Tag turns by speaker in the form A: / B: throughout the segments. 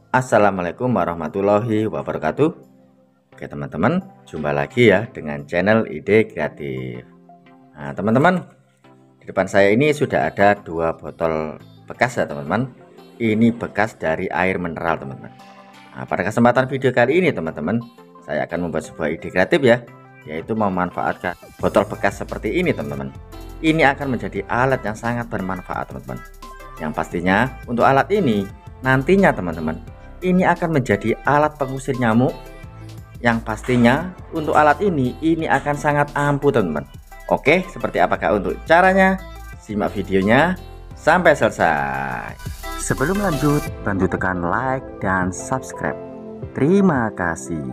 A: Assalamualaikum warahmatullahi wabarakatuh. Oke teman-teman, jumpa lagi ya dengan channel Ide Kreatif. Nah teman-teman, di depan saya ini sudah ada dua botol bekas ya teman-teman. Ini bekas dari air mineral teman-teman. Nah, pada kesempatan video kali ini teman-teman, saya akan membuat sebuah ide kreatif ya, yaitu memanfaatkan botol bekas seperti ini teman-teman. Ini akan menjadi alat yang sangat bermanfaat teman-teman. Yang pastinya untuk alat ini nantinya teman-teman, ini akan menjadi alat pengusir nyamuk. Yang pastinya untuk alat ini akan sangat ampuh teman-teman. Oke, seperti apakah untuk caranya? Simak videonya sampai selesai. Sebelum lanjut, bantu tekan like dan subscribe. Terima kasih.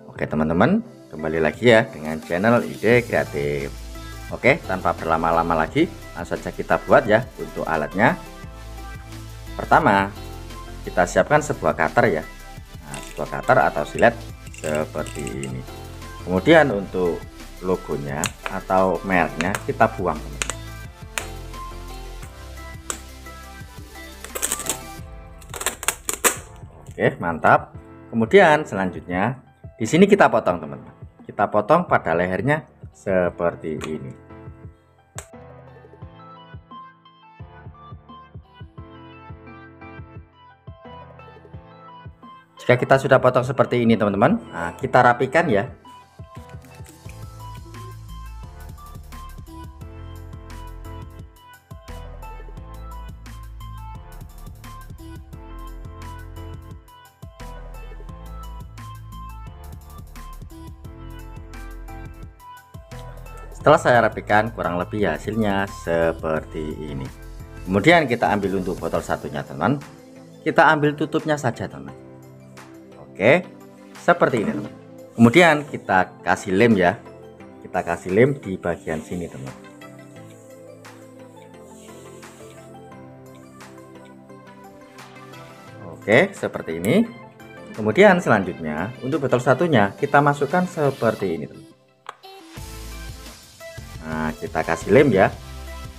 A: Oke teman-teman, kembali lagi ya dengan channel Ide Kreatif. Oke, tanpa berlama-lama lagi, langsung saja kita buat ya untuk alatnya. Pertama, kita siapkan sebuah cutter ya. Nah, sebuah cutter atau silet seperti ini. Kemudian untuk logonya atau mereknya kita buang teman-teman. Oke, mantap. Kemudian selanjutnya di sini kita potong teman-teman. Kita potong pada lehernya seperti ini. Jika kita sudah potong seperti ini teman-teman, nah, kita rapikan ya. Setelah saya rapikan, kurang lebih hasilnya seperti ini. Kemudian kita ambil untuk botol satunya teman. Kita ambil tutupnya saja teman. Oke, seperti ini teman. Kemudian kita kasih lem ya. Kita kasih lem di bagian sini teman. Oke, seperti ini. Kemudian selanjutnya untuk botol satunya kita masukkan seperti ini teman. Nah, kita kasih lem ya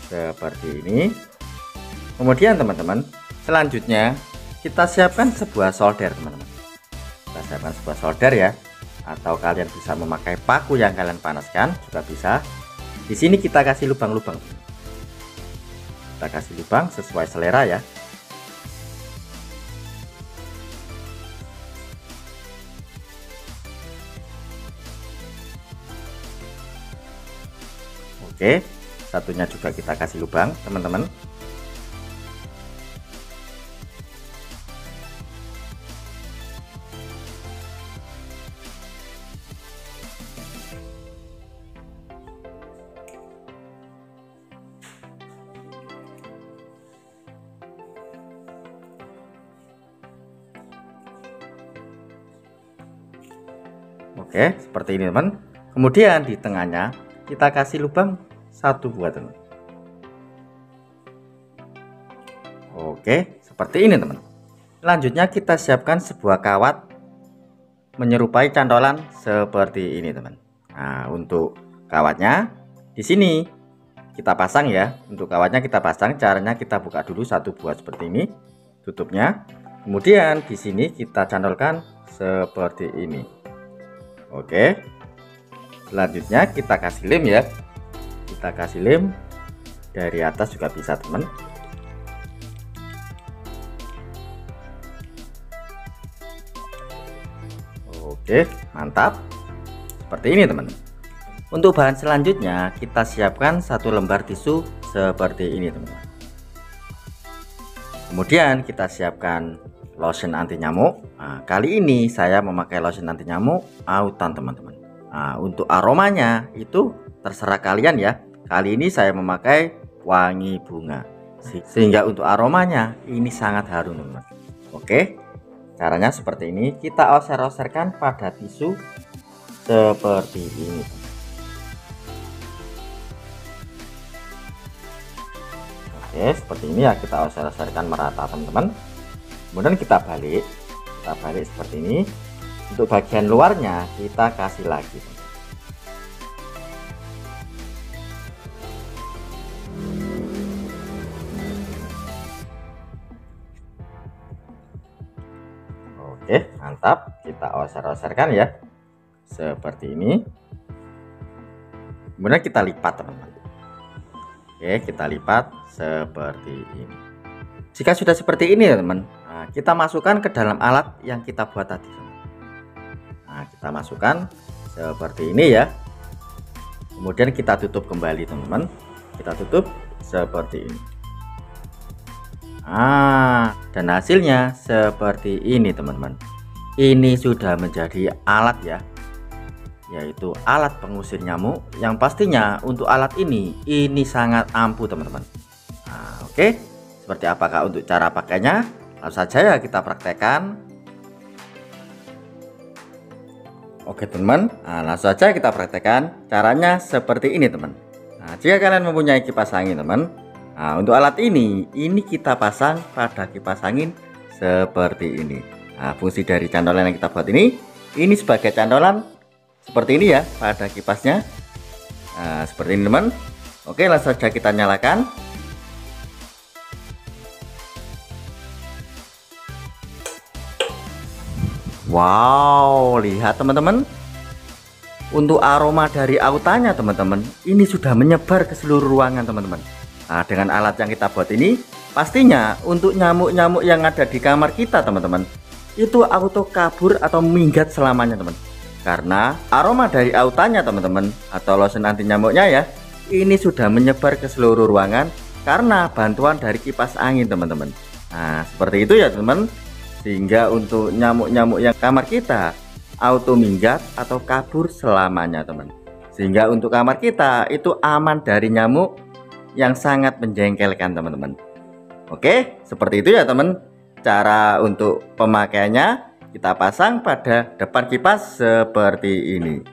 A: seperti ini. Kemudian teman-teman, selanjutnya kita siapkan sebuah solder teman-teman. Kita siapkan sebuah solder ya, atau kalian bisa memakai paku yang kalian panaskan juga bisa. Di sini kita kasih lubang-lubang. Kita kasih lubang sesuai selera ya. Oke, satunya juga kita kasih lubang teman-teman. Oke, seperti ini teman. Kemudian di tengahnya kita kasih lubang satu buah teman. Oke, seperti ini teman. Selanjutnya kita siapkan sebuah kawat menyerupai cantolan seperti ini teman. Nah, untuk kawatnya di sini kita pasang ya. Untuk kawatnya kita pasang, caranya kita buka dulu satu buah seperti ini, tutupnya. Kemudian di sini kita cantolkan seperti ini. Oke. Selanjutnya kita kasih lem ya. Kita kasih lem dari atas juga bisa teman. Oke, mantap. Seperti ini teman. Untuk bahan selanjutnya kita siapkan satu lembar tisu seperti ini teman. Kemudian kita siapkan lotion anti nyamuk. Nah, kali ini saya memakai lotion anti nyamuk autan teman-teman. Nah, untuk aromanya itu terserah kalian ya. Kali ini saya memakai wangi bunga, sehingga untuk aromanya ini sangat harum teman-teman. Oke, caranya seperti ini. Kita oser-oserkan pada tisu seperti ini. Oke, seperti ini ya, kita oser-oserkan merata teman-teman. Kemudian kita kita balik seperti ini. Untuk bagian luarnya kita kasih lagi. Oke, mantap. Kita oser-oserkan ya seperti ini. Kemudian kita lipat, teman-teman. Oke, kita lipat seperti ini. Jika sudah seperti ini, teman-teman, nah, kita masukkan ke dalam alat yang kita buat tadi. Nah, kita masukkan seperti ini ya. Kemudian kita tutup kembali, teman-teman. Kita tutup seperti ini. Dan hasilnya seperti ini, teman-teman. Ini sudah menjadi alat ya, yaitu alat pengusir nyamuk, yang pastinya untuk alat ini sangat ampuh, teman-teman. Nah, oke, seperti apakah untuk cara pakainya? Langsung saja ya kita praktekkan. Oke, teman, langsung saja kita praktekkan. Caranya seperti ini, teman. Nah, jika kalian mempunyai kipas angin, teman, nah, untuk alat ini kita pasang pada kipas angin seperti ini. Nah, fungsi dari cantolan yang kita buat ini sebagai cantolan seperti ini ya pada kipasnya. Nah, seperti ini, teman. Oke, langsung saja kita nyalakan. Wow, lihat teman-teman. Untuk aroma dari autannya, teman-teman, ini sudah menyebar ke seluruh ruangan, teman-teman. Nah, dengan alat yang kita buat ini, pastinya untuk nyamuk-nyamuk yang ada di kamar kita, teman-teman, itu auto kabur atau minggat selamanya, teman. Karena aroma dari autannya, teman-teman, atau lotion anti nyamuknya ya, ini sudah menyebar ke seluruh ruangan karena bantuan dari kipas angin, teman-teman. Nah, seperti itu ya, teman. Sehingga untuk nyamuk-nyamuk yang kamar kita auto minggat atau kabur selamanya, teman. Sehingga untuk kamar kita itu aman dari nyamuk yang sangat menjengkelkan, teman-teman. Oke, seperti itu ya, teman. Cara untuk pemakaiannya, kita pasang pada depan kipas seperti ini.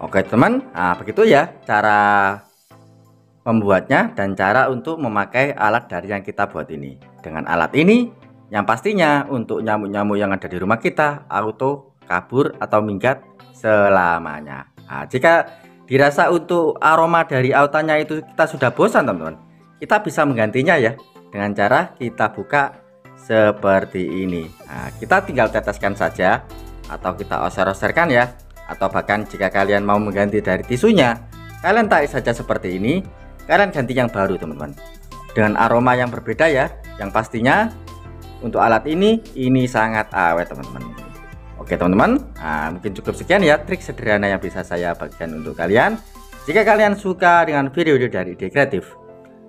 A: Oke, teman. Nah, begitu ya cara membuatnya dan cara untuk memakai alat dari yang kita buat ini. Dengan alat ini yang pastinya untuk nyamuk-nyamuk yang ada di rumah kita auto kabur atau minggat selamanya. Nah, jika dirasa untuk aroma dari autannya itu kita sudah bosan, teman-teman, kita bisa menggantinya ya dengan cara kita buka seperti ini. Nah, kita tinggal teteskan saja atau kita oser-oserkan ya, atau bahkan jika kalian mau mengganti dari tisunya, kalian tarik saja seperti ini. Kalian ganti yang baru, teman-teman, dengan aroma yang berbeda ya, yang pastinya untuk alat ini sangat awet, teman-teman. Oke, teman-teman, mungkin cukup sekian ya trik sederhana yang bisa saya bagikan untuk kalian. Jika kalian suka dengan video-video dari Ide Kreatif,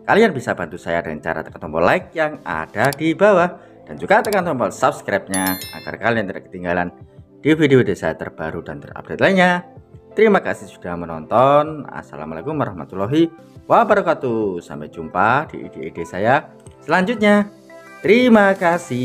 A: kalian bisa bantu saya dengan cara tekan tombol like yang ada di bawah, dan juga tekan tombol subscribe-nya agar kalian tidak ketinggalan di video-video saya terbaru dan terupdate lainnya. Terima kasih sudah menonton. Assalamualaikum warahmatullahi wabarakatuh. Sampai jumpa di ide-ide saya selanjutnya. Terima kasih.